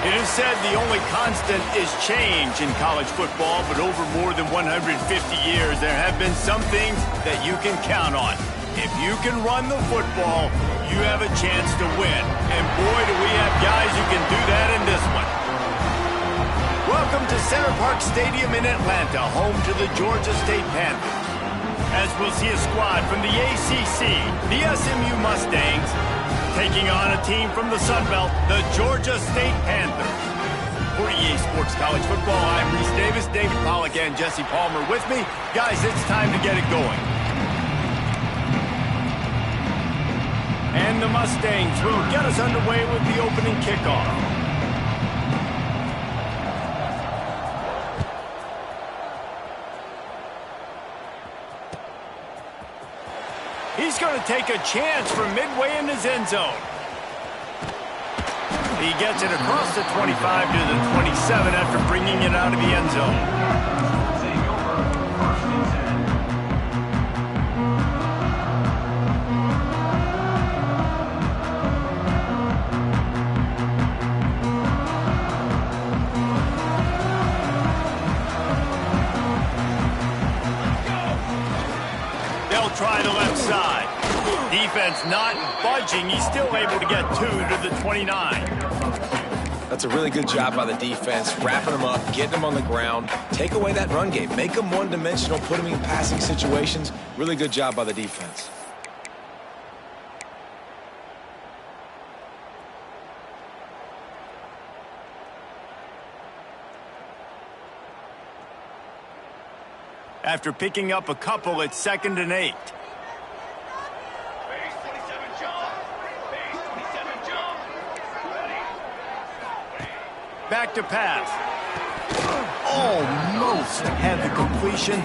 It is said the only constant is change in college football, but over more than 150 years, there have been some things that you can count on. If you can run the football, you have a chance to win. And boy, do we have guys who can do that in this one. Welcome to Center Park Stadium in Atlanta, home to the Georgia State Panthers. As we'll see a squad from the ACC, the SMU Mustangs, taking on a team from the Sun Belt, the Georgia State Panthers. For EA Sports College Football, I'm Reese Davis, David Pollack, and Jesse Palmer with me. Guys, it's time to get it going. And the Mustangs will get us underway with the opening kickoff. He's going to take a chance from midway in his end zone. He gets it across the 25 to the 27 after bringing it out of the end zone. Try the left side. Defense not budging. He's still able to get 2 to the 29. That's a really good job by the defense, wrapping them up, getting them on the ground. Take away that run game. Make them one-dimensional, put them in passing situations. Really good job by the defense. After picking up a couple, it's 2nd and 8. Back to pass. Almost had the completion,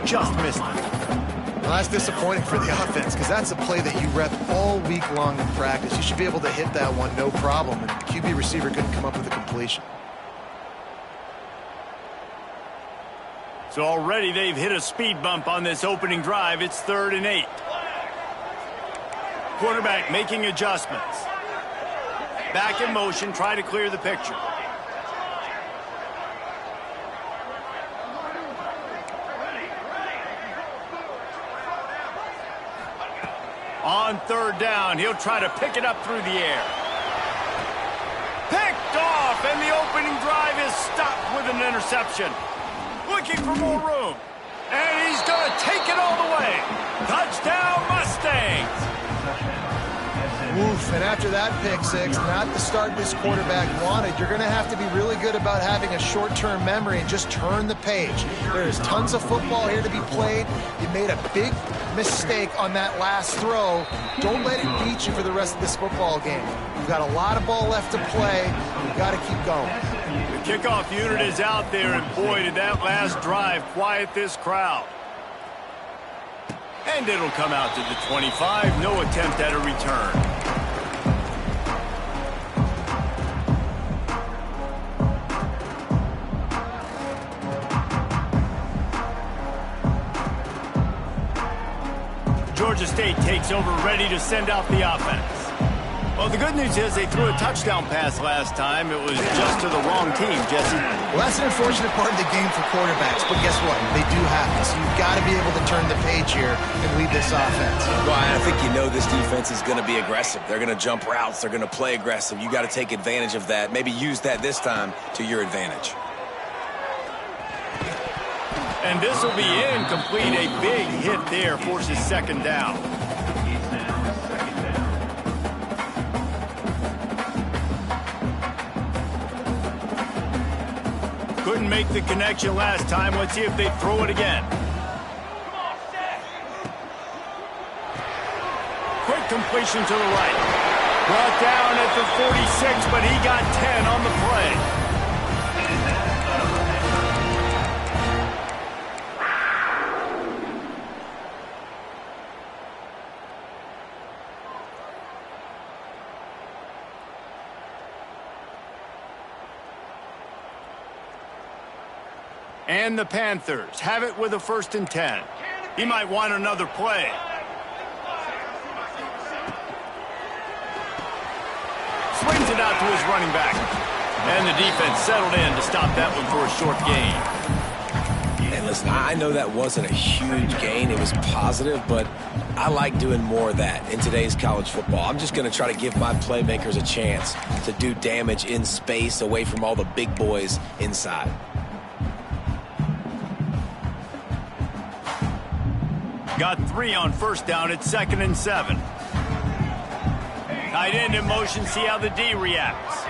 just missed it. Well, that's disappointing for the offense because that's a play that you rep all week long in practice. You should be able to hit that one no problem, and the QB receiver couldn't come up with a completion. So already they've hit a speed bump on this opening drive. It's 3rd and 8. Quarterback making adjustments. Back in motion, try to clear the picture. On 3rd down, he'll try to pick it up through the air. Picked off, and the opening drive is stopped with an interception. Looking for more room. And he's going to take it all the way. Touchdown, Mustangs. Woof, and after that pick six, not the start this quarterback wanted. You're going to have to be really good about having a short-term memory and just turn the page. There is tons of football here to be played. You made a big mistake on that last throw. Don't let it beat you for the rest of this football game. You've got a lot of ball left to play. You've got to keep going. The kickoff unit is out there, and boy, did that last drive quiet this crowd. And it'll come out to the 25. No attempt at a return. Georgia State takes over, ready to send out the offense. Well, the good news is they threw a touchdown pass last time. It was just to the wrong team, Jesse. Well, that's an unfortunate part of the game for quarterbacks, but guess what? They do happen, so you've got to be able to turn the page here and lead this offense. Well, I think you know this defense is going to be aggressive. They're going to jump routes. They're going to play aggressive. You got to take advantage of that. Maybe use that this time to your advantage. And this will be incomplete. A big hit there forces 2nd down. Couldn't make the connection last time. Let's see if they throw it again. Quick completion to the right. Brought down at the 46, but he got 10 on the play. And the Panthers have it with a 1st and 10. He might want another play. Swings it out to his running back. And the defense settled in to stop that one for a short gain. And listen, I know that wasn't a huge gain. It was positive, but I like doing more of that in today's college football. I'm just going to try to give my playmakers a chance to do damage in space away from all the big boys inside. Got 3 on first down at 2nd and 7. Tight end in motion, see how the D reacts.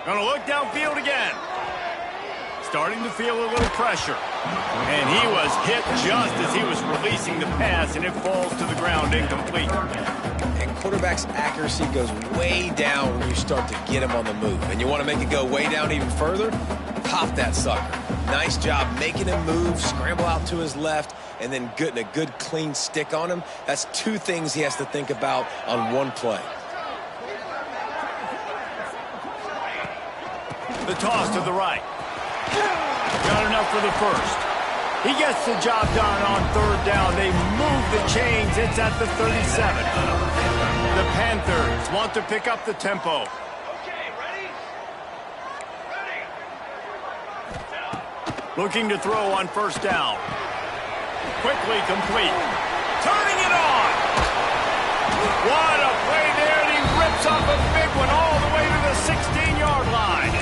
Gonna look downfield again. Starting to feel a little pressure. And he was hit just as he was releasing the pass, and it falls to the ground incomplete. And quarterback's accuracy goes way down when you start to get him on the move. And you want to make it go way down even further? Pop that sucker. Nice job making him move, scramble out to his left, and then getting a good clean stick on him. That's 2 things he has to think about on one play. The toss to the right. Got enough for the first. He gets the job done on 3rd down. They move the chains. It's at the 37. The Panthers want to pick up the tempo. Looking to throw on 1st down. Quickly complete. Turning it on. What a play there, and he rips off a big one all the way to the 16-yard line.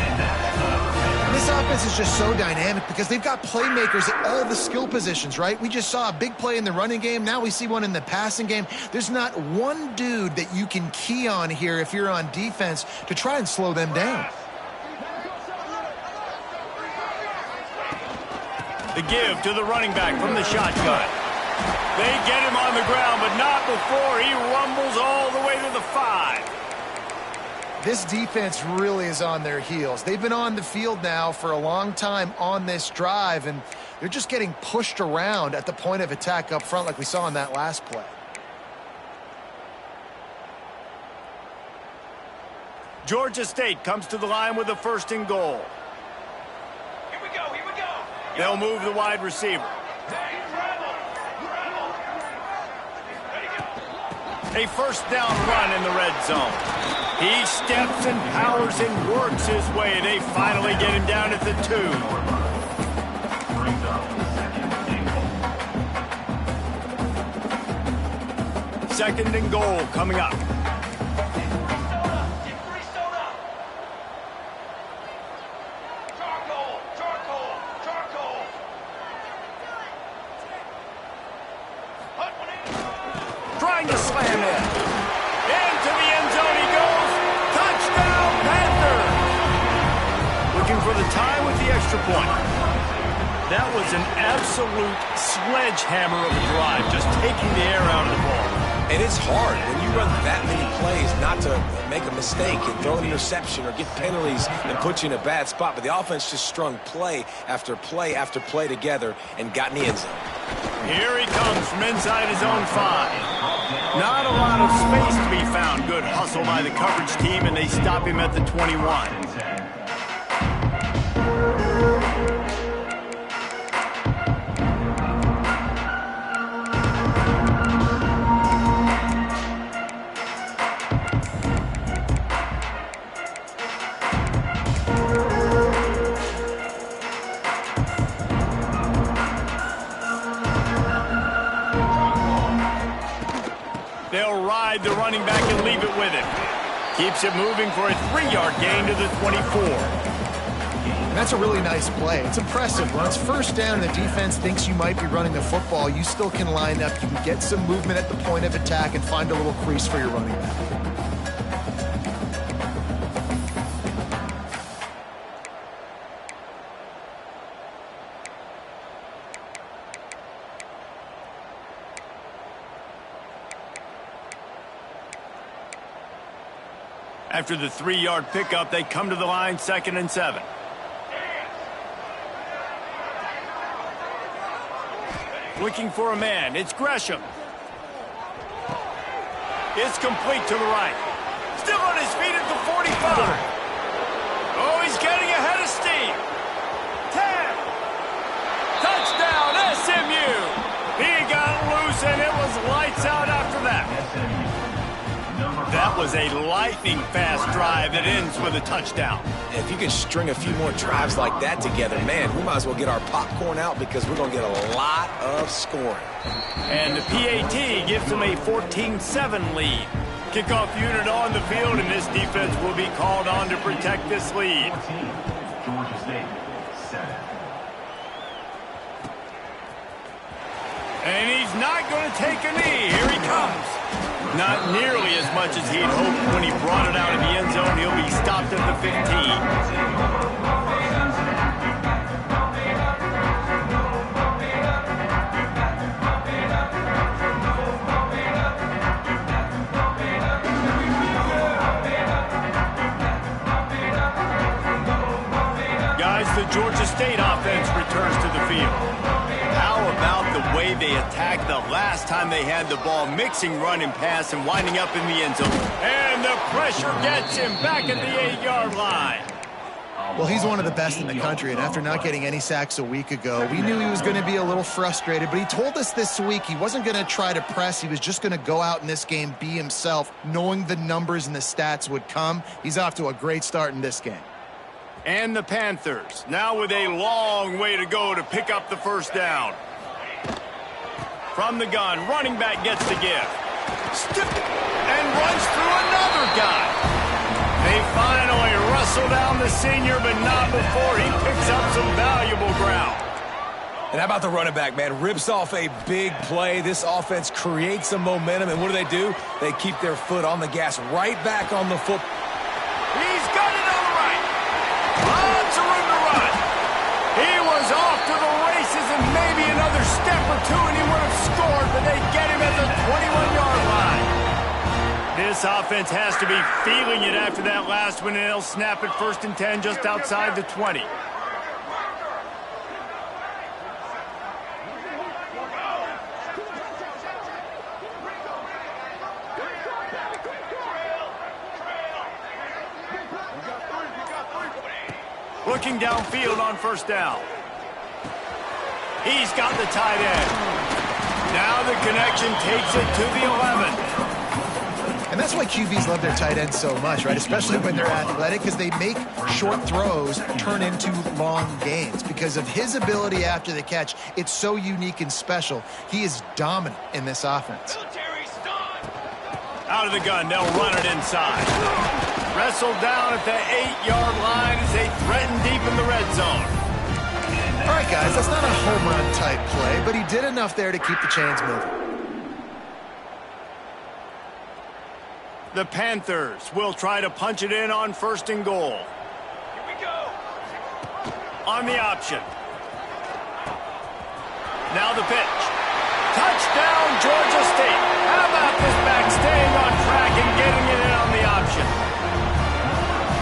This offense is just so dynamic because they've got playmakers at all the skill positions, right? We just saw a big play in the running game. Now we see one in the passing game. There's not one dude that you can key on here if you're on defense to try and slow them down. The give to the running back from the shotgun. They get him on the ground, but not before he rumbles all the way to the 5. This defense really is on their heels. They've been on the field now for a long time on this drive, and they're just getting pushed around at the point of attack up front like we saw in that last play. Georgia State comes to the line with a 1st and goal. Here we go, here we go. They'll move the wide receiver. A 1st down run in the red zone. He steps and powers and works his way. They finally get him down at the 2. Second and goal coming up. Trying to slam in. Into the end zone he goes. Touchdown, Panthers! Looking for the tie with the extra point. That was an absolute sledgehammer of a drive, just taking the air out of the ball. And it's hard when you run that many plays not to make a mistake and throw an interception or get penalties and put you in a bad spot. But the offense just strung play after play after play together and got in the end zone. Here he comes from inside his own 5. Not a lot of space to be found. Good hustle by the coverage team, and they stop him at the 21. They'll ride the running back and leave it with him. Keeps it moving for a 3-yard gain to the 24. That's a really nice play. It's impressive. When it's 1st down and the defense thinks you might be running the football, you still can line up. You can get some movement at the point of attack and find a little crease for your running back. After the 3-yard pickup, they come to the line 2nd and 7. Looking for a man. It's Gresham. It's complete to the right. Still on his feet at the 45. Oh, he's getting ahead of steam. 10. Touchdown, SMU. He got loose, and it was lights out after that. That was a lightning-fast drive that ends with a touchdown. If you can string a few more drives like that together, man, we might as well get our popcorn out because we're going to get a lot of scoring. And the PAT gives them a 14-7 lead. Kickoff unit on the field, and this defense will be called on to protect this lead. Georgia State, 7. And he's not going to take a knee. Here he comes. Not nearly as much as he'd hoped when he brought it out of the end zone. He'll be stopped at the 15. The Georgia State offense returns to the field. How about the way they attacked the last time they had the ball, mixing run and pass and winding up in the end zone. And the pressure gets him back at the 8-yard line. Well, he's one of the best in the country, and after not getting any sacks a week ago, we knew he was going to be a little frustrated, but he told us this week he wasn't going to try to press. He was just going to go out in this game, be himself, knowing the numbers and the stats would come. He's off to a great start in this game. And the Panthers, now with a long way to go to pick up the first down. From the gun, running back gets the give. And runs through another guy. They finally wrestle down the senior, but not before he picks up some valuable ground. And how about the running back, man? Rips off a big play. This offense creates some momentum, and what do? They keep their foot on the gas, right back on the foot. He's got it on the right. Lots of room to run. He was off to the races and maybe another step or two and he would have scored, but they get him at the 21-yard line. This offense has to be feeling it after that last one, and they'll snap it 1st and 10 just outside the 20. Looking downfield on 1st down. He's got the tight end. Now the connection takes it to the 11. And that's why QBs love their tight ends so much, right? Especially when they're athletic, because they make short throws turn into long gains. Because of his ability after the catch, it's so unique and special. He is dominant in this offense. Out of the gun, they'll run it inside. Wrestled down at the 8-yard line as they threaten deep in the red zone. All right, guys, that's not a home run type play, but he did enough there to keep the chains moving. The Panthers will try to punch it in on 1st and goal. Here we go. On the option. Now the pitch. Touchdown, Georgia State. How about this back staying on track and getting it in on the option?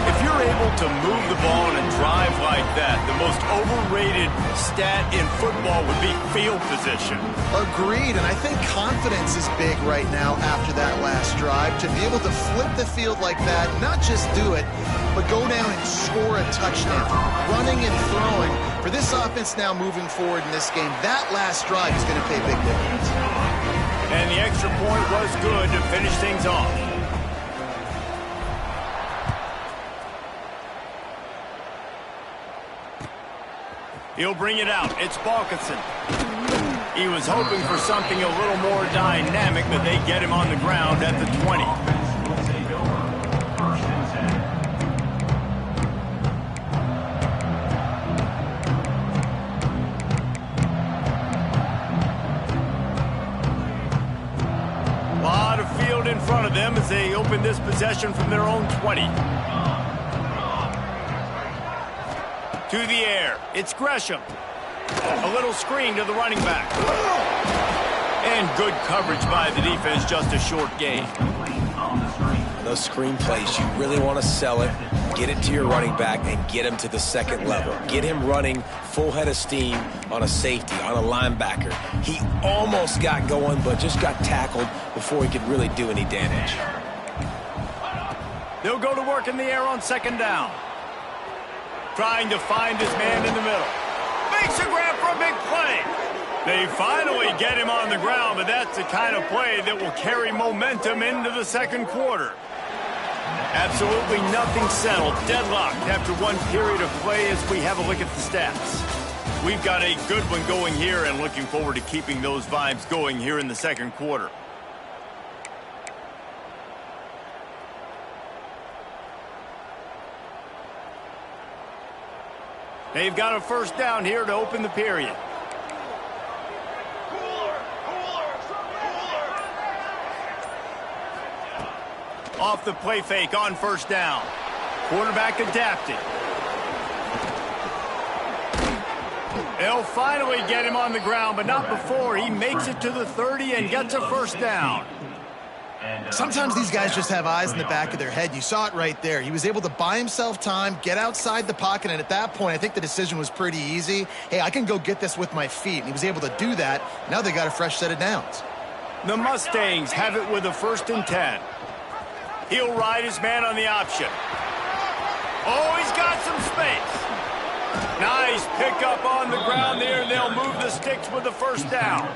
If you're able to move the ball in a drive like that, the most overrated stat in football would be field position. Agreed, and I think confidence is big right now after that last drive. To be able to flip the field like that, not just do it, but go down and score a touchdown. Running and throwing. For this offense now moving forward in this game, that last drive is going to pay big dividends. And the extra point was good to finish things off. He'll bring it out. It's Balkinson. He was hoping for something a little more dynamic, but they get him on the ground at the 20. A lot of field in front of them as they open this possession from their own 20. To the air. It's Gresham. A little screen to the running back. And good coverage by the defense, just a short gain. Those screen plays, you really want to sell it, get it to your running back, and get him to the second level. Get him running full head of steam on a safety, on a linebacker. He almost got going, but just got tackled before he could really do any damage. They'll go to work in the air on 2nd down. Trying to find his man in the middle. Makes a grab for a big play. They finally get him on the ground, but that's the kind of play that will carry momentum into the 2nd quarter. Absolutely nothing settled. Deadlocked after one period of play as we have a look at the stats. We've got a good one going here and looking forward to keeping those vibes going here in the second quarter. They've got a first down here to open the period. Off the play fake on first down. Quarterback adapting. They'll finally get him on the ground, but not before he makes it to the 30 and gets a first down. Sometimes these guys just have eyes in the back of their head. You saw it right there. He was able to buy himself time, get outside the pocket, and at that point, I think the decision was pretty easy. Hey, I can go get this with my feet. And he was able to do that. Now they got a fresh set of downs. The Mustangs have it with a 1st and 10. He'll ride his man on the option. Oh, he's got some space. Nice pickup on the ground there. They'll move the sticks with the first down.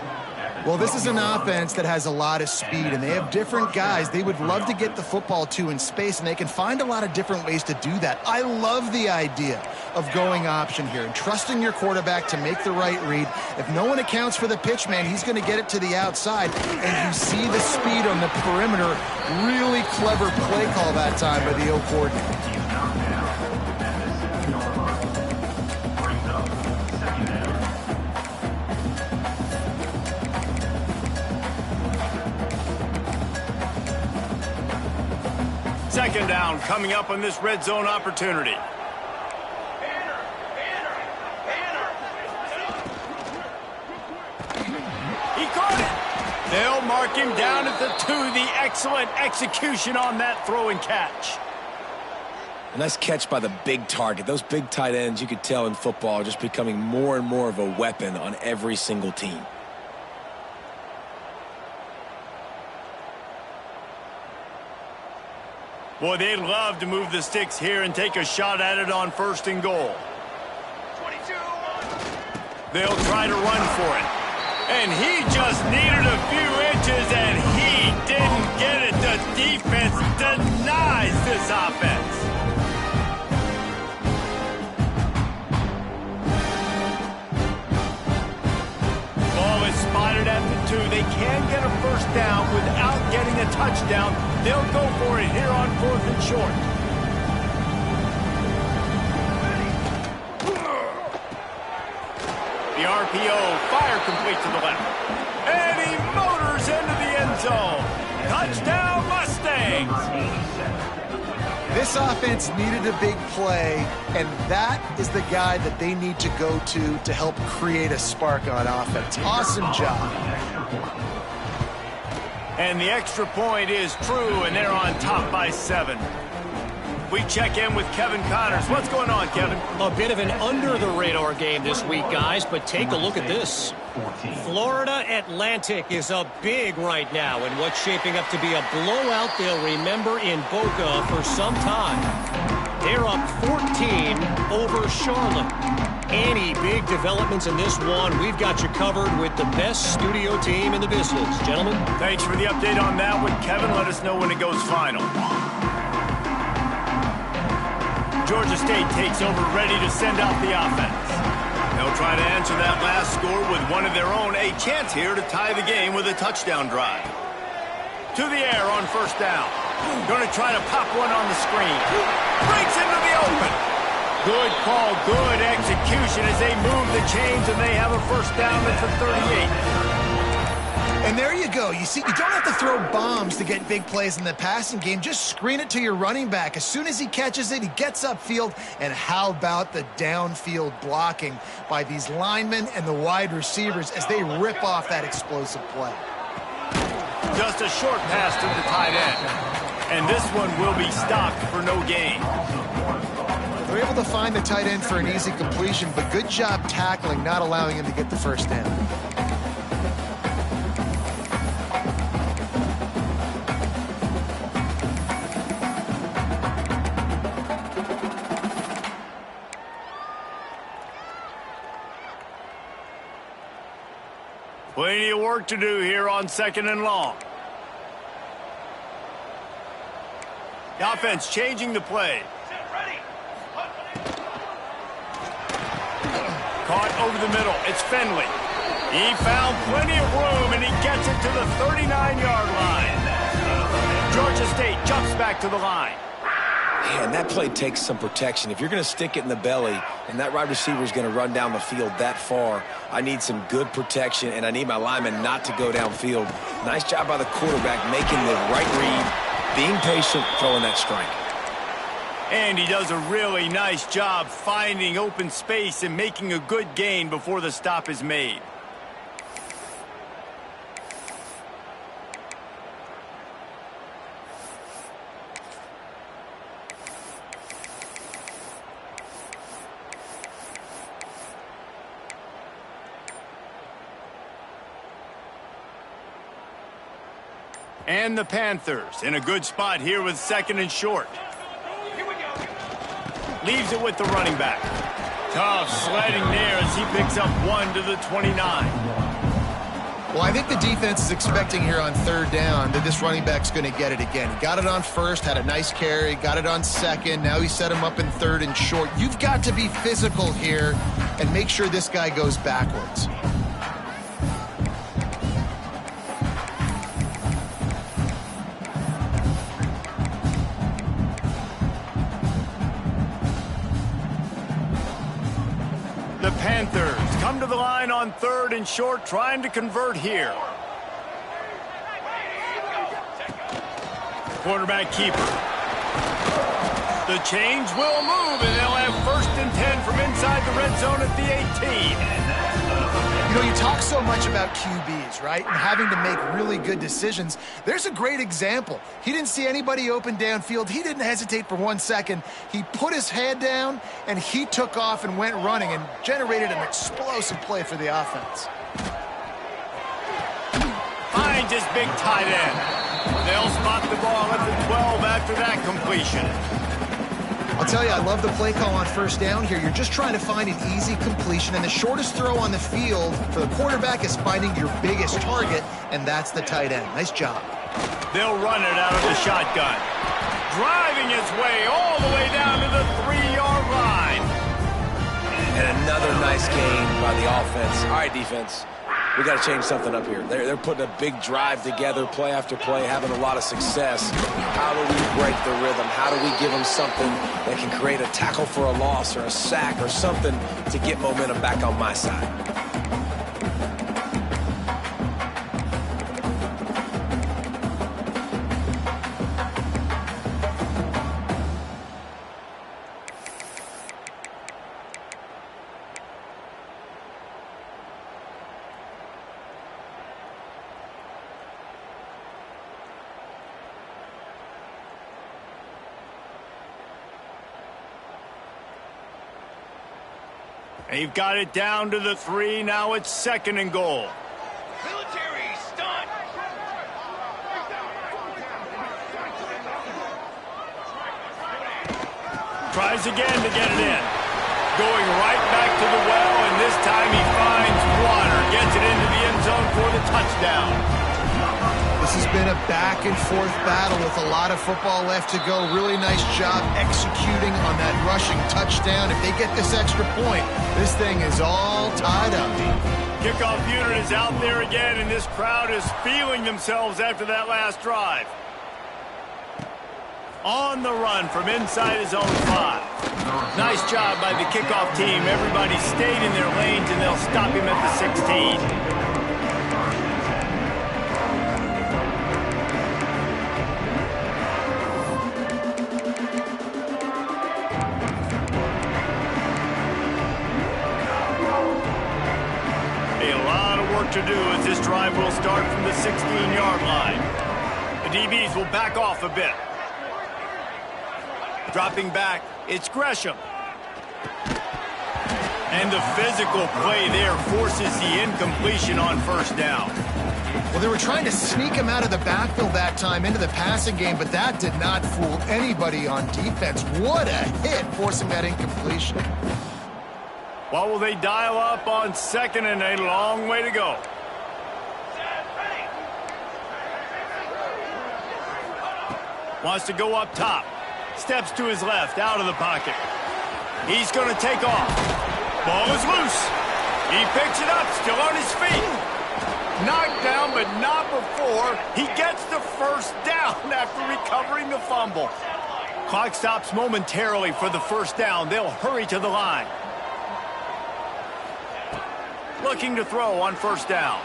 Well, this is an offense that has a lot of speed, and they have different guys they would love to get the football to in space, and they can find a lot of different ways to do that. I love the idea of going option here and trusting your quarterback to make the right read. If no one accounts for the pitch, man, he's going to get it to the outside, and you see the speed on the perimeter. Really clever play call that time by the O coordinator. Second down coming up on this red zone opportunity. He caught it. They'll mark him down at the 2. The excellent execution on that throw and catch. A nice catch by the big target. Those big tight ends, you could tell in football, are just becoming more and more of a weapon on every single team. Boy, they'd love to move the sticks here and take a shot at it on 1st and goal. 22. They'll try to run for it. And he just needed a few inches, and he didn't get it. The defense denies this offense. Ball is spotted at the 2. They can get a first down without getting a touchdown. They'll go for it here on 4th and short. The RPO, fire complete to the left. And he motors into the end zone. Touchdown, Mustangs! This offense needed a big play, and that is the guy that they need to go to help create a spark on offense. Awesome job. And the extra point is true, and they're on top by 7. We check in with Kevin Connors. What's going on, Kevin? A bit of an under-the-radar game this week, guys, but take a look at this. Florida Atlantic is up big right now in what's shaping up to be a blowout they'll remember in Boca for some time. They're up 14 over Charlotte. Any big developments in this one, we've got you covered with the best studio team in the business. Gentlemen. Thanks for the update on that one, Kevin. Let us know when it goes final. Georgia State takes over, ready to send out the offense. They'll try to answer that last score with one of their own. A chance here to tie the game with a touchdown drive. To the air on first down. Going to try to pop one on the screen. Breaks into the open. Good call, good execution as they move the chains and they have a first down at the 38. And there you go. You see, you don't have to throw bombs to get big plays in the passing game. Just screen it to your running back. As soon as he catches it, he gets upfield. And how about the downfield blocking by these linemen and the wide receivers as they rip off that explosive play? Just a short pass to the tight end. And this one will be stopped for no gain. They're able to find the tight end for an easy completion, but good job tackling, not allowing him to get the first down. Plenty of work to do here on 2nd and long. The offense changing the play. Caught over the middle. It's Finley. He found plenty of room, and he gets it to the 39-yard line. Georgia State jumps back to the line. Yeah, and that play takes some protection. If you're going to stick it in the belly and that wide receiver is going to run down the field that far, I need some good protection, and I need my lineman not to go downfield. Nice job by the quarterback making the right read, being patient, throwing that strike. And he does a really nice job finding open space and making a good gain before the stop is made. And the Panthers in a good spot here with 2nd and short. Leaves it with the running back. Tough sledding there as he picks up 1 to the 29. Well, I think the defense is expecting here on 3rd down that this running back's going to get it again. He got it on 1st, had a nice carry, got it on 2nd. Now he set him up in 3rd and short. You've got to be physical here and make sure this guy goes backwards. The Panthers come to the line on 3rd and short, trying to convert here. Quarterback keeper. The change will move, and they'll have 1st and 10 from inside the red zone at the 18. You know, you talk so much about QBs, right, and having to make really good decisions. There's a great example. He didn't see anybody open downfield. He didn't hesitate for 1 second. He put his head down, and he took off and went running and generated an explosive play for the offense. Finds his big tight end. They'll spot the ball at the 12 after that completion. I'll tell you, I love the play call on 1st down here. You're just trying to find an easy completion, and the shortest throw on the field for the quarterback is finding your biggest target, and that's the tight end. Nice job. They'll run it out of the shotgun. Driving his way all the way down to the 3-yard line. And another nice gain by the offense. All right, defense. We got to change something up here. They're putting a big drive together, play after play, having a lot of success. How do we break the rhythm? How do we give them something that can create a tackle for a loss or a sack or something to get momentum back on my side? They've got it down to the 3. Now it's 2nd and goal. Military stunt. Tries again to get it in. Going right back to the well, and this time he finds water. Gets it into the end zone for the touchdown. This has been a back-and-forth battle with a lot of football left to go. Really nice job executing on that rushing touchdown. If they get this extra point, this thing is all tied up. Kickoff unit is out there again, and this crowd is feeling themselves after that last drive. On the run from inside his own 5. Nice job by the kickoff team. Everybody stayed in their lanes, and they'll stop him at the 16. To do as this drive will start from the 16-yard line. The DBs will back off a bit. Dropping back, it's Gresham. And the physical play there forces the incompletion on 1st down. Well, they were trying to sneak him out of the backfield that time into the passing game, but that did not fool anybody on defense. What a hit, forcing that incompletion. What will they dial up on 2nd and a long way to go? Wants to go up top. Steps to his left, out of the pocket. He's going to take off. Ball is loose. He picks it up, still on his feet. Knocked down, but not before he gets the first down after recovering the fumble. Clock stops momentarily for the first down. They'll hurry to the line. Looking to throw on first down.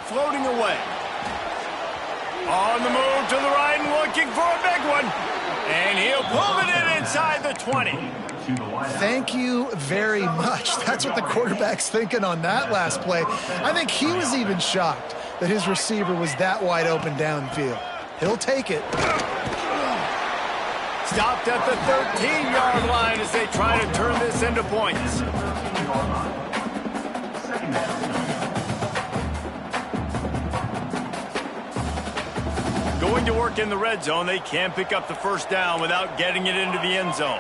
Floating away. On the move to the right and looking for a big one. And he'll pull it in inside the 20. Thank you very much. That's what the quarterback's thinking on that last play. I think he was even shocked that his receiver was that wide open downfield. He'll take it. Stopped at the 13-yard line as they try to turn this into points. Going to work in the red zone, they can't pick up the first down without getting it into the end zone.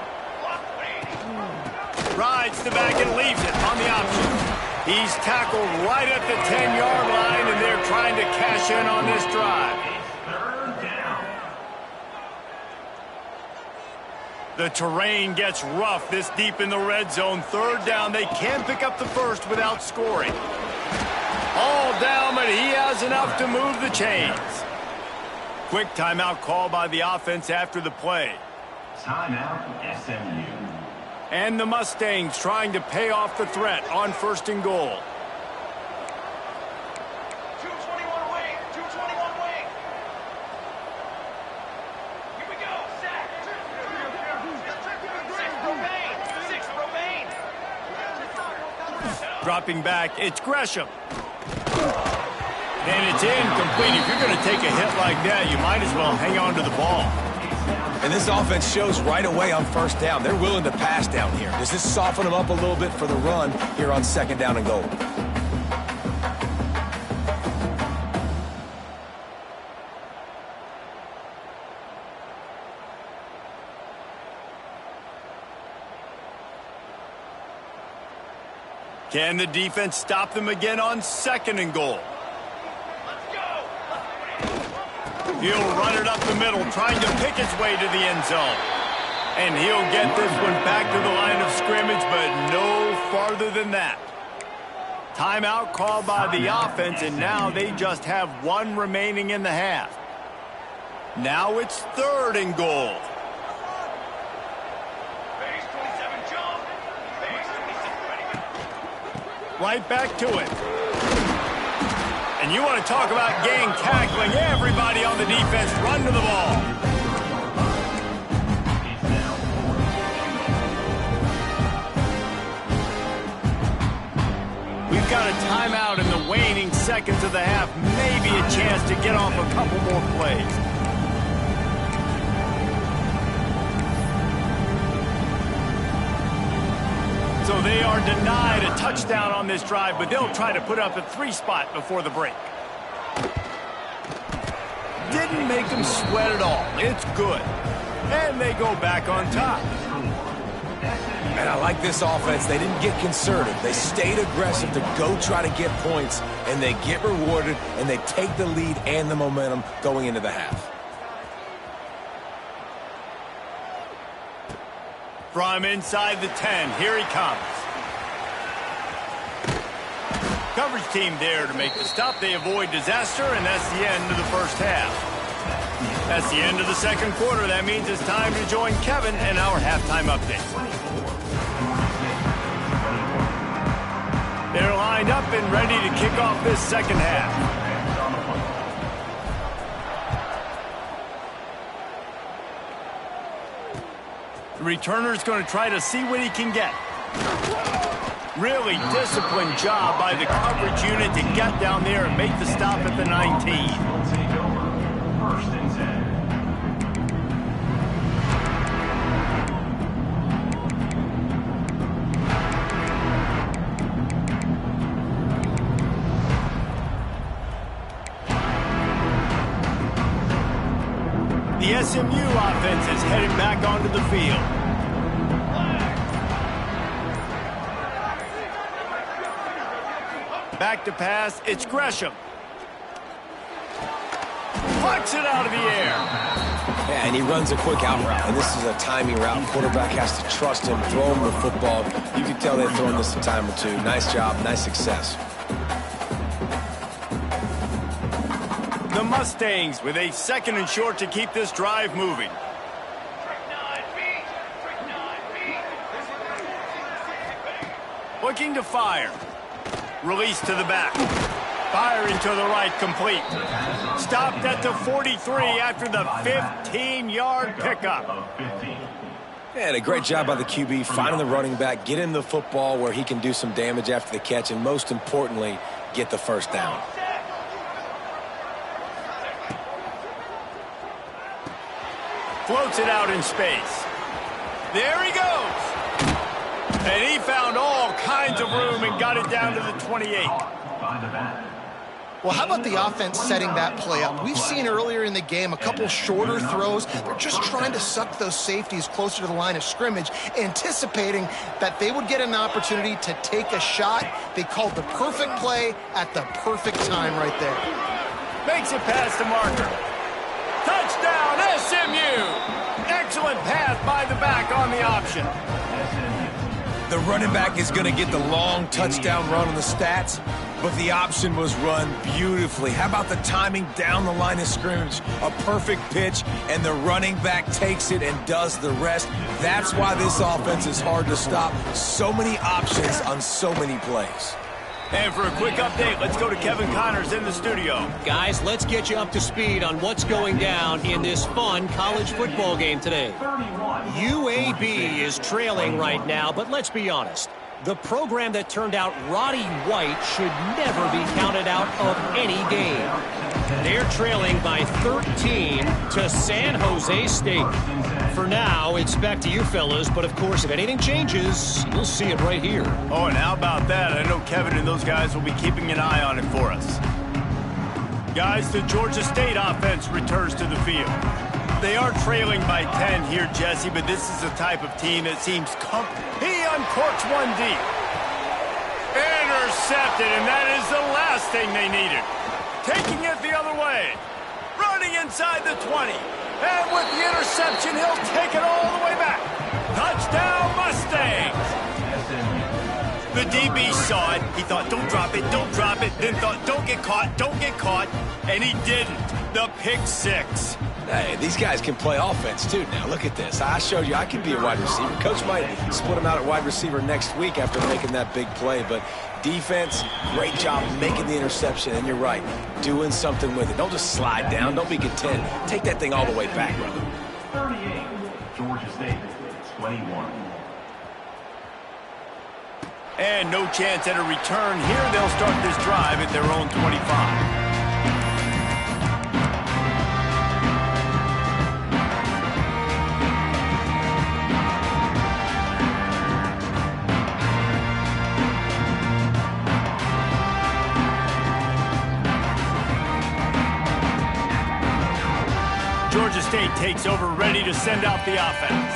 Rides the back and leaves it on the option. He's tackled right at the 10-yard line, and they're trying to cash in on this drive. The terrain gets rough this deep in the red zone. Third down, they can't pick up the first without scoring. All down, but he has enough to move the chains. Quick timeout call by the offense after the play. Timeout, SMU. And the Mustangs trying to pay off the threat on first and goal. 221 wing, 221 wing. Here we go, sack. 6 Romaine. Dropping back, it's Gresham. And it's incomplete. If you're going to take a hit like that, you might as well hang on to the ball. And this offense shows right away on first down. They're willing to pass down here. Does this soften them up a little bit for the run here on second down and goal? Can the defense stop them again on second and goal? He'll run it up the middle, trying to pick his way to the end zone. And he'll get this one back to the line of scrimmage, but no farther than that. Timeout called by the offense, and now they just have one remaining in the half. Now it's third and goal. Base 27 jump. Base 27 ready. Right back to it. And you want to talk about gang tackling. Everybody on the defense run to the ball. We've got a timeout in the waning seconds of the half. Maybe a chance to get off a couple more plays. So they are denied a touchdown on this drive, but they'll try to put up a 3-spot before the break. Didn't make them sweat at all. It's good. And they go back on top. And I like this offense. They didn't get concerted. They stayed aggressive to go try to get points, and they get rewarded, and they take the lead and the momentum going into the half. From inside the 10, here he comes. Coverage team there to make the stop. They avoid disaster, and that's the end of the first half. That's the end of the second quarter. That means it's time to join Kevin and our halftime update. They're lined up and ready to kick off this second half. The returner's going to try to see what he can get. Really disciplined job by the coverage unit to get down there and make the stop at the 19. First and 10. The SMU offense is headed back onto the field. Back to pass, it's Gresham. Flicks it out of the air. Yeah, and he runs a quick out route, and this is a timing route. Quarterback has to trust him, throw him the football. You can tell they've thrown this a time or two. Nice job, nice success. The Mustangs with a 2nd and short to keep this drive moving. Looking to fire. Release to the back. Firing to the right, complete. Stopped at the 43 after the 15-yard pickup. And a great job by the QB, finding the running back, getting the football where he can do some damage after the catch, and most importantly, get the first down. Floats it out in space. There he goes. And he found all kinds of room and got it down to the 28. Well, how about the offense setting that play up? We've seen earlier in the game a couple shorter throws. They're just trying to suck those safeties closer to the line of scrimmage, anticipating that they would get an opportunity to take a shot. They called the perfect play at the perfect time right there. Makes it past the marker. Touchdown, SMU! Excellent pass by the back on the option. The running back is going to get the long touchdown run on the stats, but the option was run beautifully. How about the timing down the line of scrimmage? A perfect pitch, and the running back takes it and does the rest. That's why this offense is hard to stop. So many options on so many plays. And for a quick update, let's go to Kevin Connors in the studio. Guys, let's get you up to speed on what's going down in this fun college football game today. UAB is trailing right now, but let's be honest. The program that turned out Roddy White should never be counted out of any game. They're trailing by 13 to San Jose State. For now, it's back to you fellas, but of course, if anything changes, you'll see it right here. Oh, and how about that? I know Kevin and those guys will be keeping an eye on it for us. Guys, the Georgia State offense returns to the field. They are trailing by 10 here, Jesse, but this is the type of team that seems He uncorks one deep. Intercepted, and that is the last thing they needed. Taking it the other way. Running inside the 20. And with the interception, he'll take it all the way back. Touchdown, Mustangs! The DB saw it. He thought, don't drop it, don't drop it. Then thought, don't get caught, don't get caught. And he didn't. The pick six. Hey, these guys can play offense, too. Now, look at this. I showed you I can be a wide receiver. Coach might split him out at wide receiver next week after making that big play. But defense, great job making the interception. And you're right, doing something with it. Don't just slide down. Don't be content. Take that thing all the way back, brother. 38, Georgia State, 21. And no chance at a return here. They'll start this drive at their own 25. Georgia State takes over, ready to send out the offense.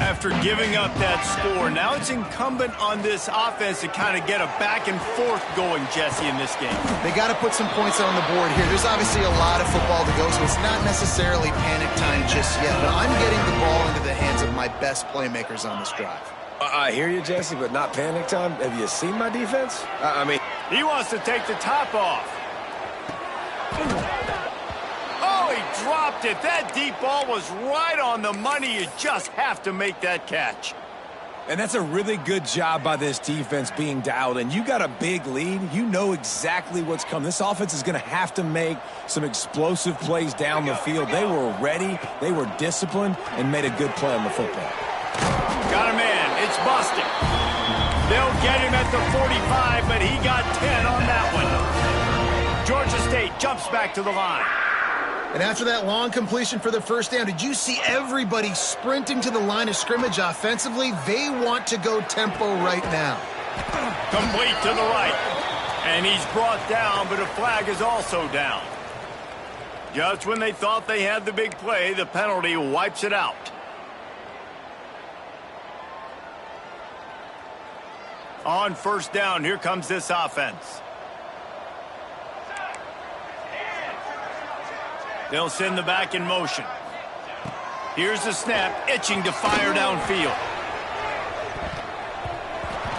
After giving up that score, now it's incumbent on this offense to kind of get a back and forth going, Jesse, in this game. They got to put some points on the board here. There's obviously a lot of football to go, so it's not necessarily panic time just yet. But I'm getting the ball into the hands of my best playmakers on this drive. I hear you, Jesse, but not panic time. Have you seen my defense? I mean, he wants to take the top off. Oh, he dropped it. That deep ball was right on the money. You just have to make that catch. And that's a really good job by this defense being dialed in. You got a big lead. You know exactly what's coming. This offense is going to have to make some explosive plays down the field. They were ready. They were disciplined and made a good play on the football. Got a man. It's busted. They'll get him at the 45, but he got 10 on that one. Georgia State jumps back to the line. And after that long completion for the first down, did you see everybody sprinting to the line of scrimmage offensively? They want to go tempo right now. Complete to the right. And he's brought down, but a flag is also down. Just when they thought they had the big play, the penalty wipes it out. On first down, here comes this offense. They'll send the back in motion. Here's the snap, itching to fire downfield.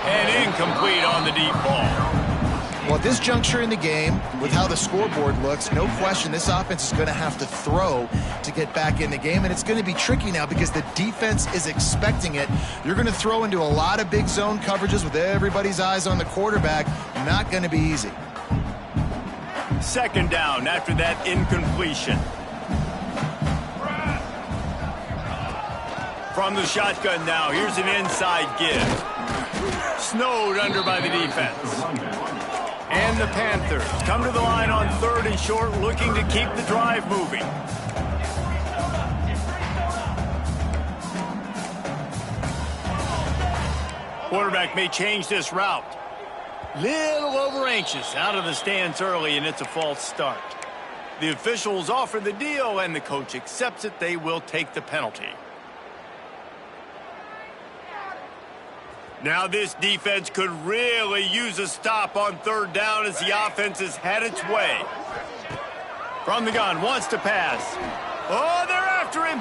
And incomplete on the deep ball. Well, at this juncture in the game, with how the scoreboard looks, no question this offense is going to have to throw to get back in the game, and it's going to be tricky now because the defense is expecting it. You're going to throw into a lot of big zone coverages with everybody's eyes on the quarterback. Not going to be easy. Second down after that incompletion. From the shotgun now, here's an inside give. Snowed under by the defense. And the Panthers come to the line on 3rd and short, looking to keep the drive moving. Quarterback may change this route. Little over anxious, out of the stance early, and it's a false start. The officials offer the deal, and the coach accepts it. They will take the penalty. Now this defense could really use a stop on 3rd down as the offense has had its way. From the gun, wants to pass. Oh, they're after him.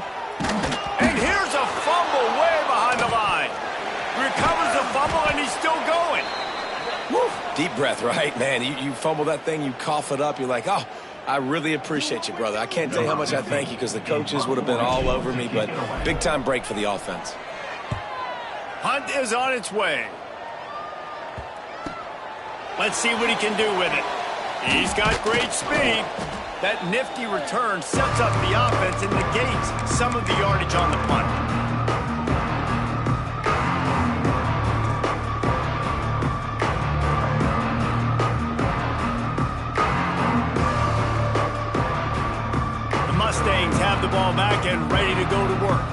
And here's a fumble way behind the line. Recovers the fumble, and he's still going. Woo. Deep breath, right? Man, you fumble that thing, you cough it up, you're like, oh, I really appreciate you, brother. I can't tell you how much I thank you because the coaches would have been all over me, but big-time break for the offense. Hunt is on its way. Let's see what he can do with it. He's got great speed. That nifty return sets up the offense and negates some of the yardage on the punt. The Mustangs have the ball back and ready to go to work.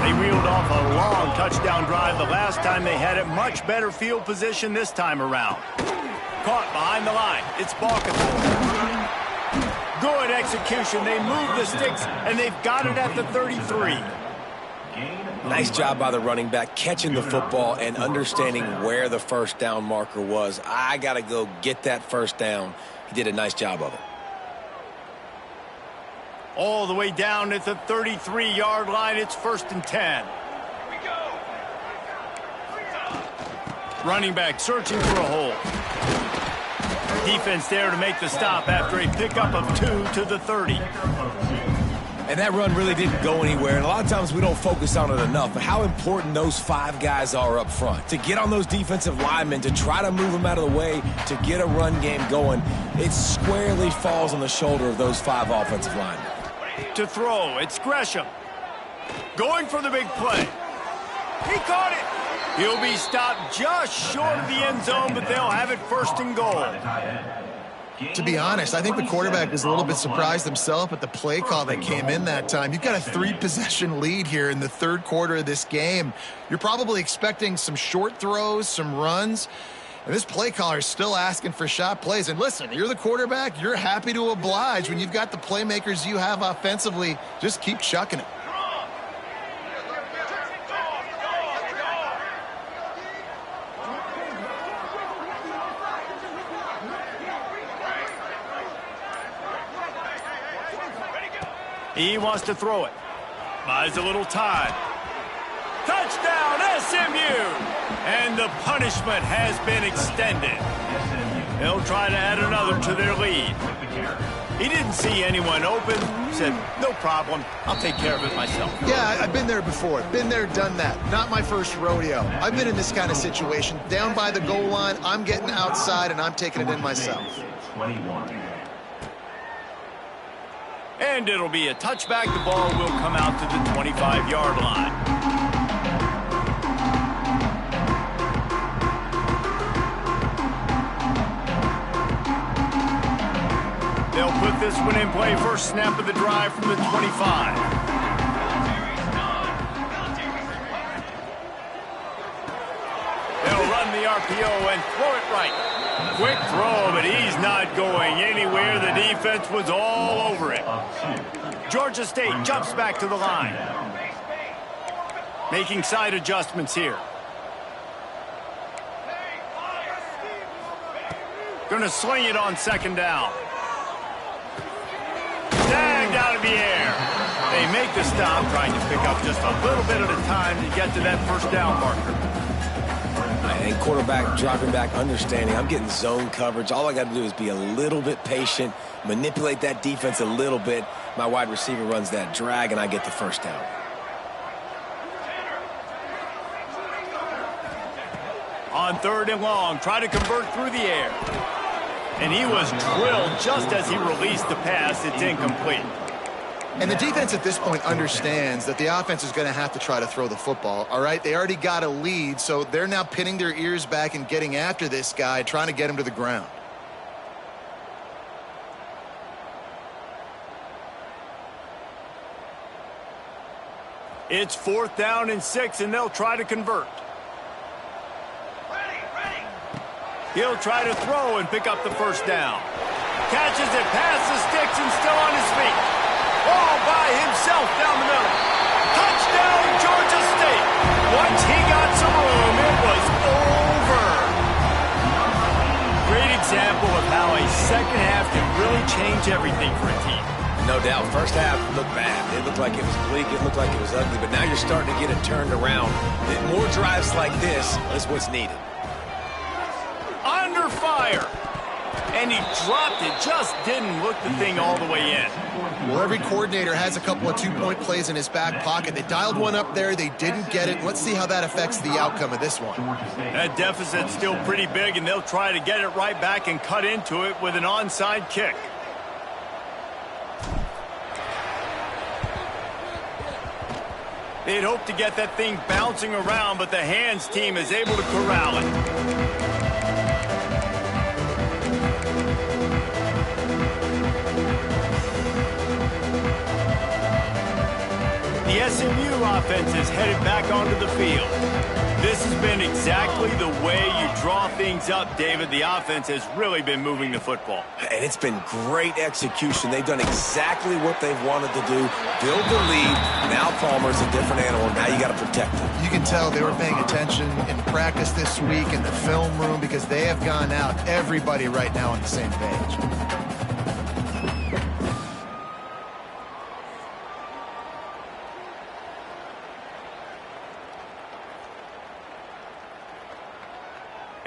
They reeled off a long touchdown drive the last time they had it. Much better field position this time around. Caught behind the line. It's ball control. Good execution. They move the sticks, and they've got it at the 33. Nice job by the running back, catching the football and understanding where the first down marker was. I got to go get that first down. He did a nice job of it. All the way down at the 33-yard line. It's 1st and 10. Running back searching for a hole. Defense there to make the stop after a pickup of 2 to the 30. And that run really didn't go anywhere. And a lot of times we don't focus on it enough. But how important those 5 guys are up front. To get on those defensive linemen, to try to move them out of the way, to get a run game going. It squarely falls on the shoulder of those 5 offensive linemen. To throw, it's Gresham. Going for the big play. He caught it. He'll be stopped just short of the end zone, but they'll have it 1st and goal. To be honest, I think the quarterback was a little bit surprised himself at the play call that came in that time. You've got a 3-possession lead here in the 3rd quarter of this game. You're probably expecting some short throws, some runs. And this play caller is still asking for shot plays. And listen, you're the quarterback. You're happy to oblige. When you've got the playmakers you have offensively, just keep chucking it. He wants to throw it. Buys a little time. Touchdown, SMU! And the punishment has been extended. They'll try to add another to their lead. He didn't see anyone open. Said, no problem. I'll take care of it myself. Yeah, I've been there before. Been there, done that. Not my first rodeo. I've been in this kind of situation. Down by the goal line, I'm getting outside, and I'm taking it in myself. And it'll be a touchback. The ball will come out to the 25-yard line. They'll put this one in play. First snap of the drive from the 25. They'll run the RPO and throw it right. Quick throw, but he's not going anywhere. The defense was all over it. Georgia State jumps back to the line. Making side adjustments here. Going to sling it on 2nd down. Snagged out of the air. They make the stop, trying to pick up just a little bit at a time to get to that first down marker. And quarterback dropping back, understanding I'm getting zone coverage. All I got to do is be a little bit patient, manipulate that defense a little bit. My wide receiver runs that drag, and I get the first down. On 3rd and long, try to convert through the air. And he was drilled just as he released the pass. It's incomplete. And the defense at this point understands that the offense is going to have to try to throw the football, all right? They already got a lead, so they're now pinning their ears back and getting after this guy, trying to get him to the ground. It's 4th down and 6, and they'll try to convert. He'll try to throw and pick up the first down. Catches it past the sticks and still on his feet. All by himself down the middle. Touchdown, Georgia State. Once he got some room, it was over. Great example of how a second half can really change everything for a team. No doubt. First half looked bad. It looked like it was bleak. It looked like it was ugly. But now you're starting to get it turned around. More drives like this is what's needed. Under fire. And he dropped it. Just didn't look the thing all the way in. Well, every coordinator has a couple of two-point plays in his back pocket. They dialed one up there. They didn't get it. Let's see how that affects the outcome of this one. That deficit's still pretty big, and they'll try to get it right back and cut into it with an onside kick. They'd hoped to get that thing bouncing around, but the hands team is able to corral it. The SMU offense is headed back onto the field. This has been exactly the way you draw things up, David. The offense has really been moving the football. And it's been great execution. They've done exactly what they've wanted to do. Build the lead. Now Palmer's a different animal. Now you got to protect him. You can tell they were paying attention in practice this week in the film room because they have gone out, everybody right now on the same page.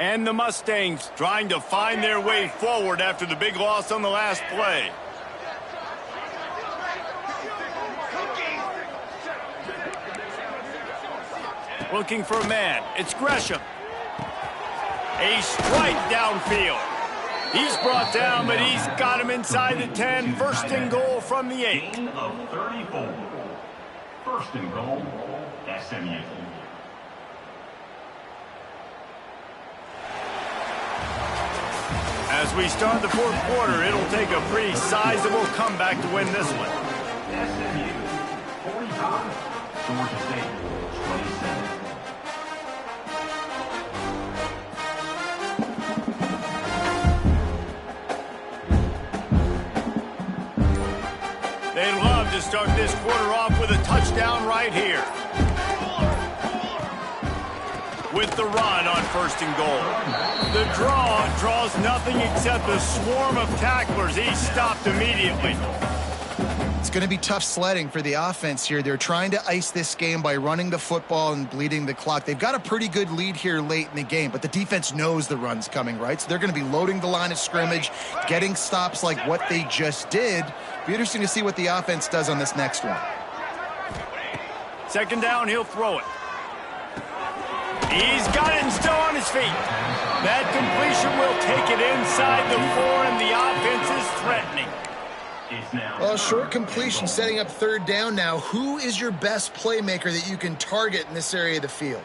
And the Mustangs trying to find their way forward after the big loss on the last play. Looking for a man. It's Gresham. A strike downfield. He's brought down, but he's got him inside the 10. First and goal from the 8. Gain of 34. First and goal, SMU. As we start the 4th quarter, it'll take a pretty sizable comeback to win this one. SMU 45, Georgia State 27. They'd love to start this quarter off with a touchdown right here. With the run on first and goal. The draw draws nothing except a swarm of tacklers. He's stopped immediately. It's going to be tough sledding for the offense here. They're trying to ice this game by running the football and bleeding the clock. They've got a pretty good lead here late in the game, but the defense knows the run's coming, right? So they're going to be loading the line of scrimmage, getting stops like what they just did. Be interesting to see what the offense does on this next one. Second down, he'll throw it. He's got it and still on his feet. That completion will take it inside the 4, and the offense is threatening. Well, short completion setting up 3rd down now. Who is your best playmaker that you can target in this area of the field?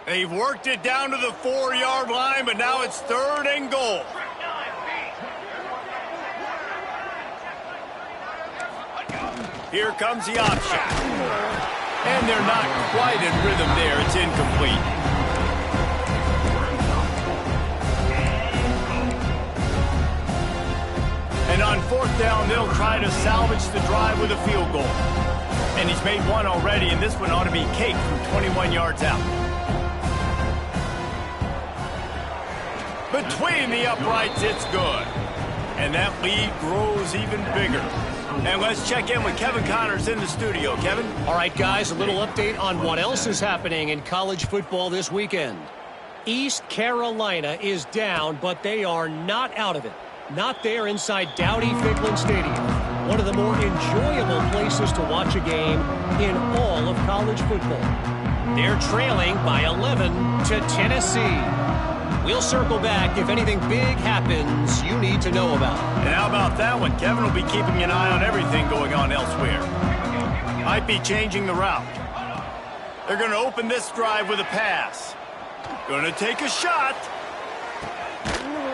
They've worked it down to the 4-yard line, but now it's 3rd and goal. Here comes the option. And they're not quite in rhythm there. It's incomplete. And on 4th down, they'll try to salvage the drive with a field goal. And he's made one already, and this one ought to be cake from 21 yards out. Between the uprights, it's good. And that lead grows even bigger. And let's check in with Kevin Connors in the studio. Kevin? All right, guys, a little update on what else is happening in college football this weekend. East Carolina is down, but they are not out of it. Not there inside Dowdy-Ficklin Stadium. One of the more enjoyable places to watch a game in all of college football. They're trailing by 11 to Tennessee. We'll circle back if anything big happens you need to know about. And how about that one? Kevin will be keeping an eye on everything going on elsewhere. Might be changing the route. They're going to open this drive with a pass. Going to take a shot.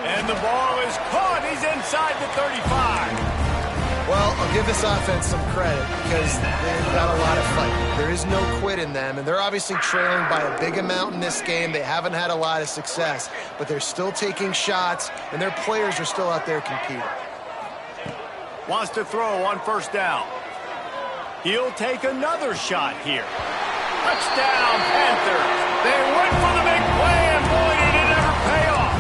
And the ball is caught. He's inside the 35. Well, I'll give this offense some credit because they've got a lot of fight. There is no quit in them, and they're obviously trailing by a big amount in this game. They haven't had a lot of success, but they're still taking shots, and their players are still out there competing. Wants to throw on first down. He'll take another shot here. Touchdown, Panthers. They went for the big play, and boy, did it ever pay off.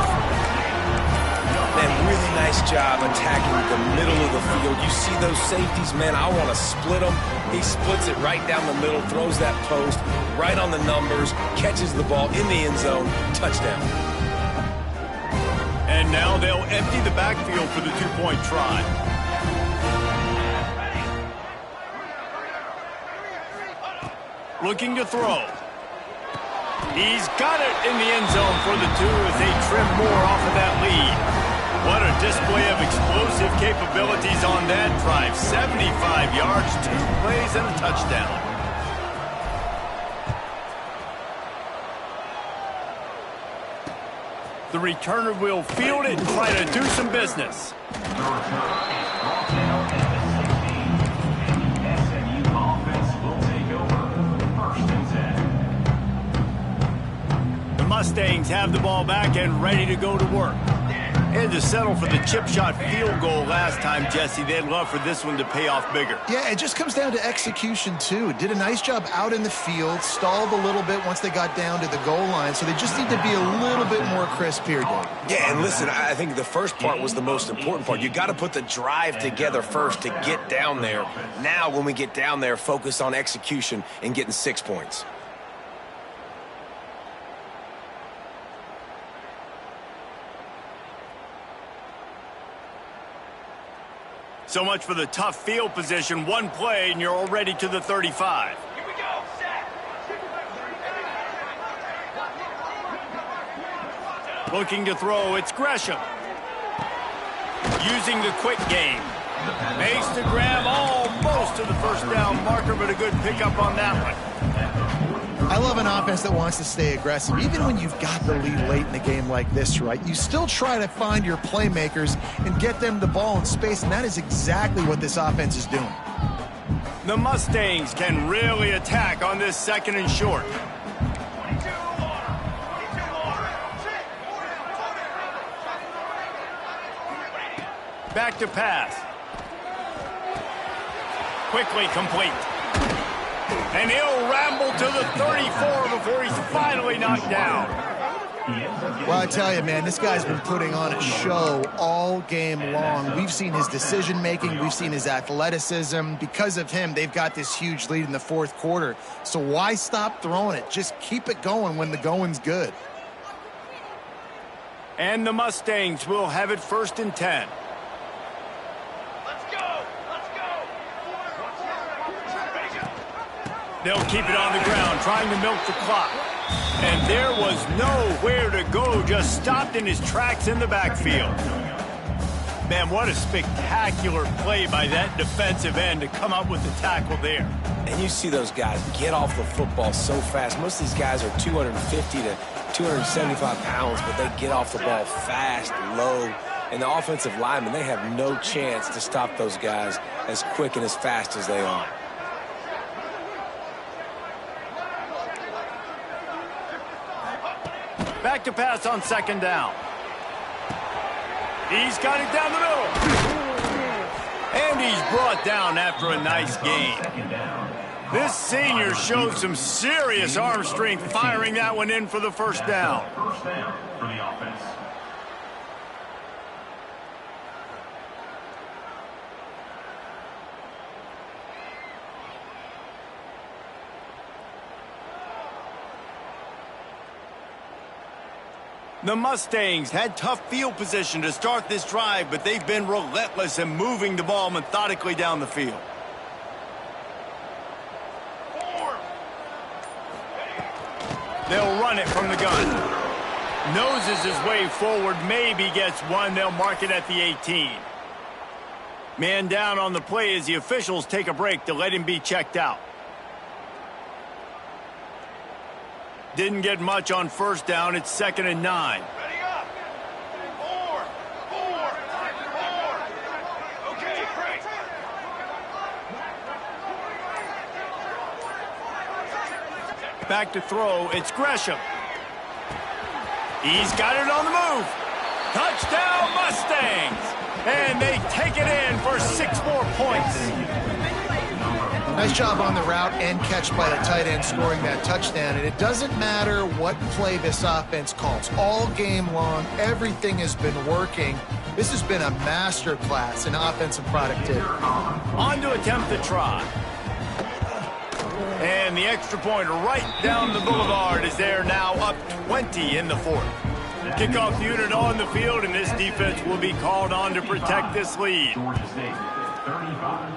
Man, really nice job attacking the middle of the field. You see those safeties, man, I want to split them. He splits it right down the middle, throws that post, right on the numbers, catches the ball in the end zone, touchdown. And now they'll empty the backfield for the two-point try. Looking to throw. He's got it in the end zone for the two as they trim more off of that lead. What a display of explosive capabilities on that drive. 75 yards, 2 plays, and a touchdown. The returner will field it and try to do some business. The return is brought down at the 16. And the SMU offense will take over. 1st and 10. The Mustangs have the ball back and ready to go to work. Had to settle for the chip shot field goal last time, Jesse. They'd love for this one to pay off bigger. Yeah, it just comes down to execution, too. Did a nice job out in the field, stalled a little bit once they got down to the goal line, so they just need to be a little bit more crisp here, Dave. Yeah, and listen, I think the first part was the most important part. You got to put the drive together first to get down there. Now, when we get down there, focus on execution and getting 6 points. So much for the tough field position. One play, and you're already to the 35. Here we go. Sack. Looking to throw, it's Gresham. Using the quick game. Makes the grab almost to the first down marker, but a good pickup on that one. I love an offense that wants to stay aggressive. Even when you've got the lead late in the game like this, right, you still try to find your playmakers and get them the ball in space, and that is exactly what this offense is doing. The Mustangs can really attack on this 2nd and short. Back to pass. Quickly complete. And he'll ramble to the 34 before he's finally knocked down. Well, I tell you, man, this guy's been putting on a show all game long. We've seen his decision-making. We've seen his athleticism. Because of him, they've got this huge lead in the 4th quarter. So why stop throwing it? Just keep it going when the going's good. And the Mustangs will have it 1st and 10. They'll keep it on the ground, trying to milk the clock. And there was nowhere to go, just stopped in his tracks in the backfield. Man, what a spectacular play by that defensive end to come up with the tackle there. And you see those guys get off the football so fast. Most of these guys are 250 to 275 pounds, but they get off the ball fast, low. And the offensive linemen, they have no chance to stop those guys as quick and as fast as they are. Back to pass on 2nd down. He's got it down the middle. And he's brought down after a nice gain. This senior showed some serious arm strength firing that one in for the 1st down. 1st down for the offense. The Mustangs had tough field position to start this drive, but they've been relentless in moving the ball methodically down the field. They'll run it from the gun. Noses his way forward, maybe gets one. They'll mark it at the 18. Man down on the play as the officials take a break to let him be checked out. Didn't get much on first down. It's 2nd and 9. Ready up. 4. Okay, great. Back to throw. It's Gresham. He's got it on the move. Touchdown, Mustangs! And they take it in for 6 more points. Nice job on the route and catch by the tight end scoring that touchdown. And it doesn't matter what play this offense calls. All game long, everything has been working. This has been a master class in offensive productivity. On to attempt the try. And the extra point right down the boulevard is there now, up 20 in the 4th. Kickoff unit on the field, and this defense will be called on to protect this lead. Georgia State, 35.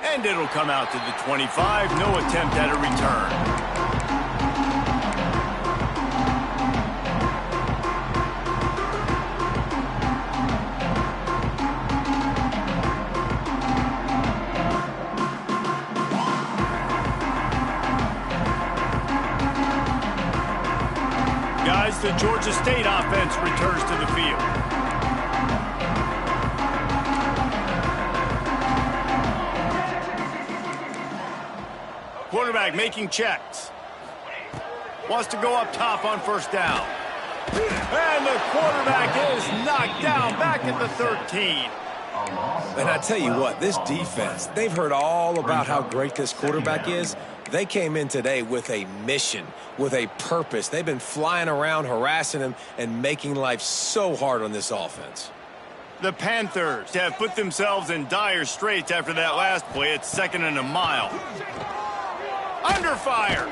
And it'll come out to the 25. No attempt at a return. Guys, the Georgia State offense returns to the field. Quarterback making checks. Wants to go up top on first down. And the quarterback is knocked down back at the 13. And I tell you what, this defense, they've heard all about how great this quarterback is. They came in today with a mission, with a purpose. They've been flying around, harassing him, and making life so hard on this offense. The Panthers have put themselves in dire straits after that last play. It's 2nd and a mile. Under fire.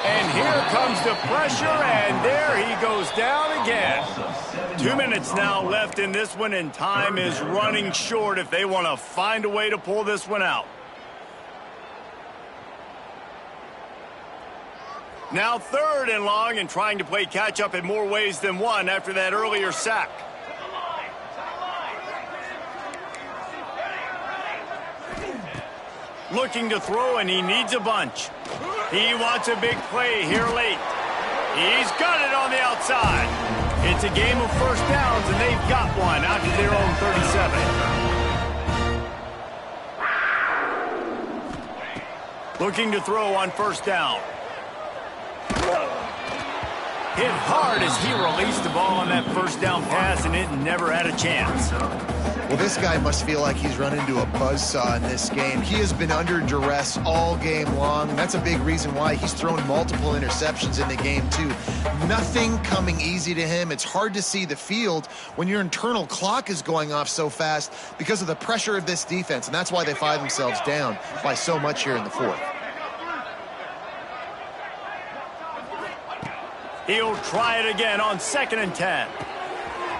And here comes the pressure, and there he goes down again. 2 minutes now left in this one, and time is running short if they want to find a way to pull this one out. Now 3rd and long, and trying to play catch-up in more ways than one after that earlier sack. Looking to throw, and he needs a bunch. He wants a big play here late. He's got it on the outside. It's a game of first downs, and they've got one out to their own 37. Looking to throw on first down. Hit hard as he released the ball on that first down pass, and it never had a chance. Well, this guy must feel like he's run into a buzzsaw in this game. He has been under duress all game long, and that's a big reason why he's thrown multiple interceptions in the game, too. Nothing coming easy to him. It's hard to see the field when your internal clock is going off so fast because of the pressure of this defense, and that's why they find themselves down by so much here in the 4th. He'll try it again on 2nd and 10.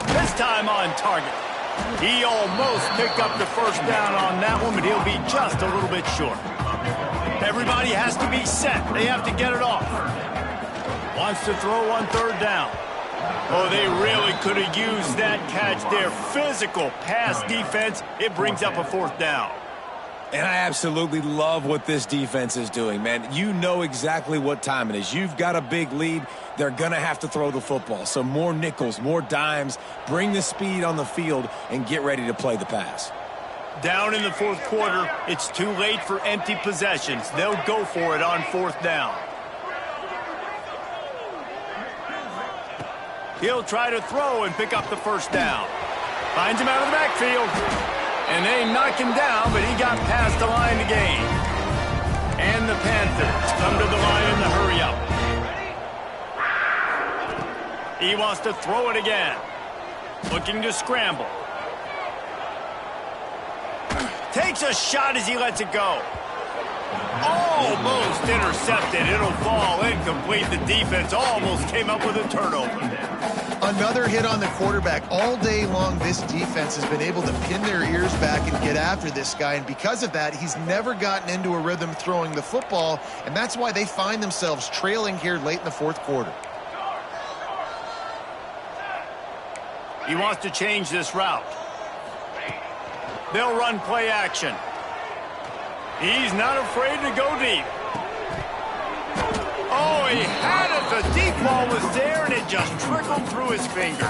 This time on target. He almost picked up the first down on that one, but he'll be just a little bit short. Everybody has to be set. They have to get it off. Wants to throw on 3rd down. Oh, they really could have used that catch there. Physical pass defense. It brings up a 4th down. And I absolutely love what this defense is doing, man. You know exactly what time it is. You've got a big lead. They're going to have to throw the football. So more nickels, more dimes, bring the speed on the field, and get ready to play the pass. Down in the 4th quarter, it's too late for empty possessions. They'll go for it on 4th down. He'll try to throw and pick up the first down. Finds him out of the backfield. And they knock him down, but he got past the line to gain. And the Panthers come to the line in the hurry-up. He wants to throw it again. Looking to scramble. Takes a shot as he lets it go. Oh, almost intercepted. It'll fall incomplete. The defense almost came up with a turnover. Another hit on the quarterback. All day long, this defense has been able to pin their ears back and get after this guy, and because of that, he's never gotten into a rhythm throwing the football, and that's why they find themselves trailing here late in the fourth quarter. He wants to change this route. They'll run play action. He's not afraid to go deep. Oh, he had it. The deep ball was there, and it just trickled through his fingers.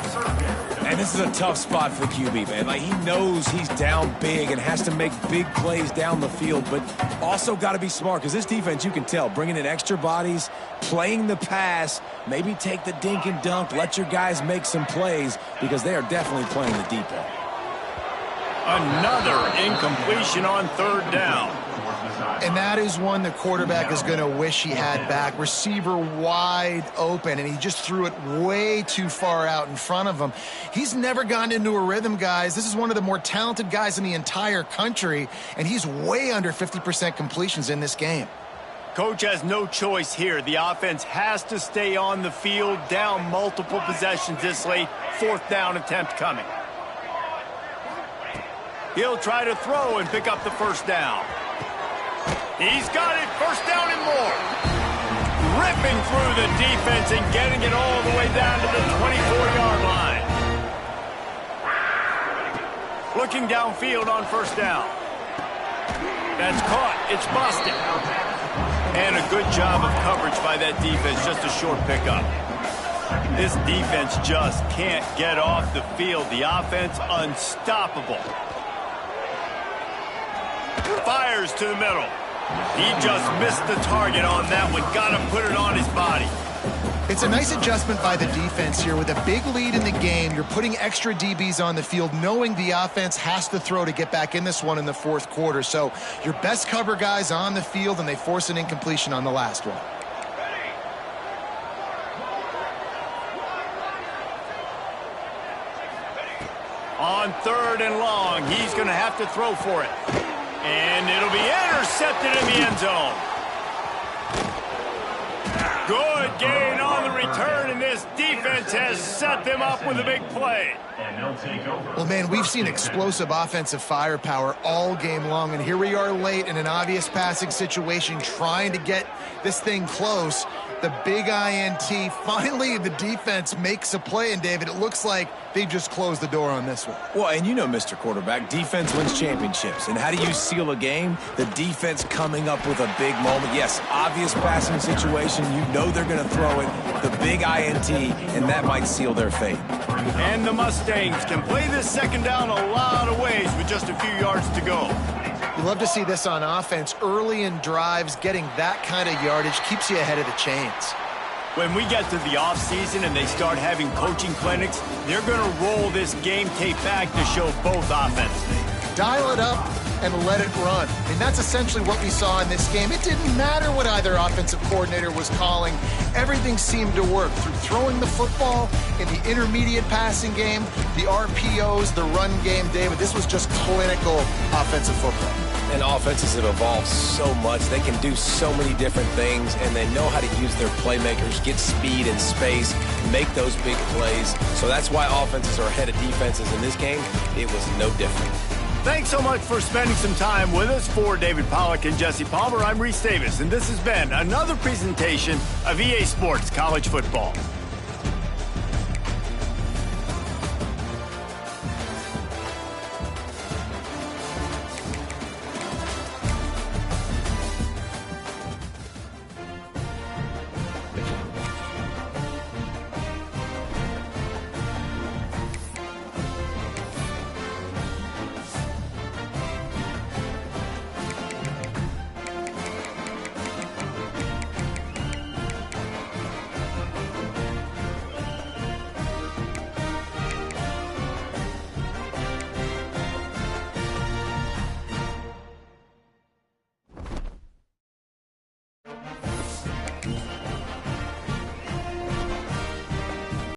And this is a tough spot for QB, man. Like, he knows he's down big and has to make big plays down the field, but also got to be smart, because this defense, you can tell, bringing in extra bodies, playing the pass, maybe take the dink and dunk, let your guys make some plays, because they are definitely playing the deep ball. Another incompletion on third down. And that is one the quarterback is going to wish he had back. Receiver wide open, and he just threw it way too far out in front of him. He's never gotten into a rhythm, guys. This is one of the more talented guys in the entire country, and he's way under 50% completions in this game. Coach has no choice here. The offense has to stay on the field, down multiple possessions this late. Fourth down attempt coming. He'll try to throw and pick up the first down. He's got it, first down and more. Ripping through the defense and getting it all the way down to the 24-yard line. Looking downfield on first down. That's caught, it's busted. And a good job of coverage by that defense, just a short pickup. This defense just can't get off the field. The offense unstoppable. Fires to the middle. He just missed the target on that one. Got to put it on his body. It's a nice adjustment by the defense here. With a big lead in the game, you're putting extra DBs on the field, knowing the offense has to throw to get back in this one in the fourth quarter. So your best cover guys on the field, and they force an incompletion on the last one. On third and long, he's going to have to throw for it. And it'll be intercepted in the end zone. Good gain on the return, and this defense has set them up with a big play. Well, man, we've seen explosive offensive firepower all game long, and here we are late in an obvious passing situation trying to get this thing close. The big INT. Finally, the defense makes a play, and David, it looks like they've just closed the door on this one. Well, and you know, Mr. Quarterback, defense wins championships. And how do you seal a game? The defense coming up with a big moment. Yes, obvious passing situation. You know they're going to throw it. The big INT, and that might seal their fate. And the Mustangs can play this second down a lot of ways with just a few yards to go. You love to see this on offense. Early in drives, getting that kind of yardage keeps you ahead of the chains. When we get to the offseason and they start having coaching clinics, they're going to roll this game tape back to show both offenses. Dial it up and let it run. And that's essentially what we saw in this game. It didn't matter what either offensive coordinator was calling. Everything seemed to work through throwing the football in the intermediate passing game, the RPOs, the run game. David, this was just clinical offensive football. And offenses have evolved so much. They can do so many different things, and they know how to use their playmakers, get speed and space, make those big plays. So that's why offenses are ahead of defenses in this game. It was no different. Thanks so much for spending some time with us. For David Pollack and Jesse Palmer, I'm Reese Davis, and this has been another presentation of EA Sports College Football.